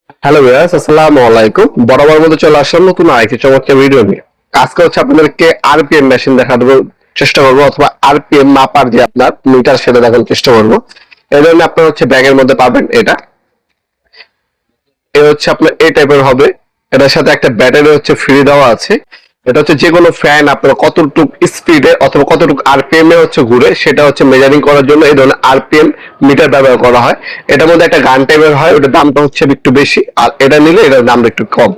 Hello viewers, আসসালামু আলাইকুম। বরাবর মতো চলে আসলাম নতুন আরেকটি চমৎকার ভিডিও নিয়ে। আজকে হচ্ছে আপনাদেরকে আরপিএম মেশিন দেখানোর চেষ্টা করবো, অথবা আরপিএম মাপার যে আপনার মিটার সেটা দেখানোর চেষ্টা করবো। এই ধরনের আপনার হচ্ছে ব্যাগের মধ্যে পাবেন। এটা হচ্ছে আপনার এই টাইপের হবে। এটার সাথে একটা ব্যাটারি হচ্ছে ফ্রি দেওয়া আছে। এটা হচ্ছে যে কোনো ফ্যান আপনার কতটুকু স্পিডে অথবা কতটুকু আরপিএম এ হচ্ছে ঘুরে সেটা হচ্ছে মেজারিং করার জন্য এই ধরনের আরপিএম মিটার ব্যবহার করা হয়। এটার মধ্যে একটা গান টাইপের হয়, ওটার দামটা হচ্ছে একটু বেশি, আর এটা নিলে এটার দামটা একটু কম।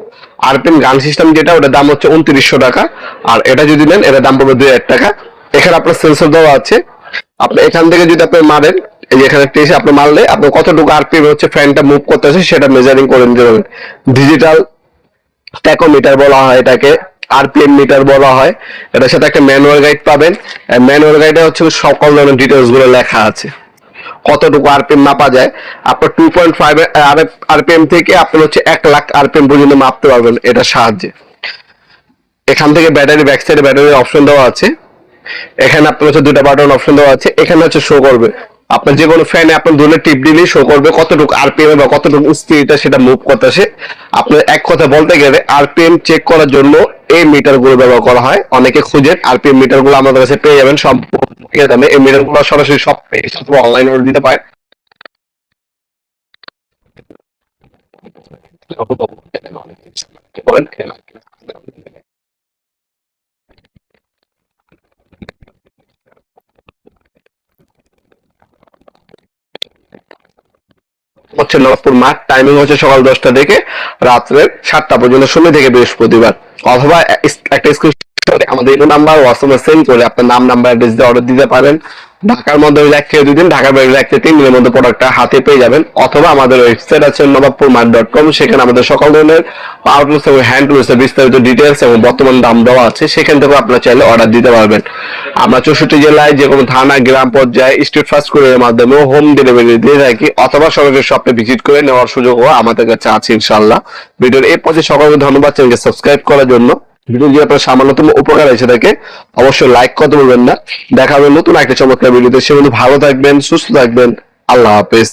আরপিএম গান সিস্টেম যেটা, ওটার দাম হচ্ছে 2900 টাকা, আর এটা যদি নেন এটার দাম পড়বে 2000 টাকা। এখানে আপনার সেন্সর দেওয়া আছে। আপনি এখান থেকে যদি আপনি মারেন, এই যে এখানে টেসে আপনি মারলে আপনি কতটুকু আরপিএম হচ্ছে ফ্যানটা মুভ করতেছে সেটা মেজারিং করে নিতে পারবেন। ডিজিটাল ট্যাকোমিটার বলা হয় এটাকে, আরপিএম মিটার বলা হয়। এটার সাথে একটা ম্যানুয়াল গাইড পাবেন। ম্যানুয়াল গাইডে হচ্ছে সকল ধরনের ডিটেলস গুলো লেখা আছে, কতটুকু আরপিএম মাপা যায়। আপনার 2.5 আরপিএম থেকে আপনার হচ্ছে 1 লাখ আরপিএম পর্যন্ত মাপতে পারবেন এটার সাহায্যে। এখান থেকে ব্যাটারি, ব্যাক সাইডে ব্যাটারির অপশন দেওয়া আছে। এখানে আপনার হচ্ছে দুটা বাটন অপশন দেওয়া আছে। এখানে হচ্ছে শো করবে আপনার যে কোনো ফ্যানে আপনার ধরলে টিপ দিলেই শো করবে কতটুকু আরপিএম বা কতটুকু স্পিডটা সেটা মুভ করতেছে। আপনার এক কথা বলতে গেলে আরপিএম চেক করার জন্য এই মিটার গুলো ব্যবহার করা হয়। অনেকে খুঁজে আরপিএম মিটার গুলো আমাদের কাছে পেয়ে যাবেন সম্পূর্ণ দামে। এই মিটার গুলো সরাসরি সব পেয়ে অনলাইন অর্ডার দিতে পারেন। হচ্ছে নবাবপুর মাঠ, টাইমিং হচ্ছে সকাল 10টা থেকে রাত্রে 7টা পর্যন্ত, সোম থেকে বৃহস্পতিবার। অথবা একটা স্ক্রিনশট আমাদের এই নাম্বার হোয়াটসঅ্যাপে সেন্ড করে আপনার নাম, নাম্বার, অ্যাড্রেস দিয়ে অর্ডার দিতে পারেন। ঢাকার মধ্যে 1 থেকে 2 দিন, ঢাকার বাইরে 1 থেকে 3 দিনের মধ্যে প্রোডাক্টটা হাতে পেয়ে যাবেন। অথবা আমাদের ওয়েবসাইট আছে নবাবপুরমার্ট.com, সেখানে আমাদের সকল ধরনের আউটলুকস এবং হ্যান্ড টুলস বিস্তারিত ডিটেলস এবং বর্তমান দাম দেওয়া আছে, সেখান থেকে আপনারা চাইলে অর্ডার দিতে পারবেন। আমরা 64 জেলায় যে কোনো থানা, গ্রাম পর্যায়ে স্ট্রিট ফাস্ট কুরিয়ারের মাধ্যমে হোম ডেলিভারি দিয়ে থাকি, অথবা সরাসরি শপে ভিজিট করে নেওয়ার সুযোগও আমাদের কাছে আছে ইনশাআল্লাহ। ভিডিওর এই পর্যায়ে সকলকে ধন্যবাদ চ্যানেলকে সাবস্ক্রাইব করার জন্য। ভিডিও যদি আপনার সামান্যতম উপকার এসে থাকে অবশ্যই লাইক করতে ভুলবেন না। দেখা হবে নতুন একটা চমৎকার ভিডিওতে। সে ভালো থাকবেন, সুস্থ থাকবেন। আল্লাহ হাফেজ।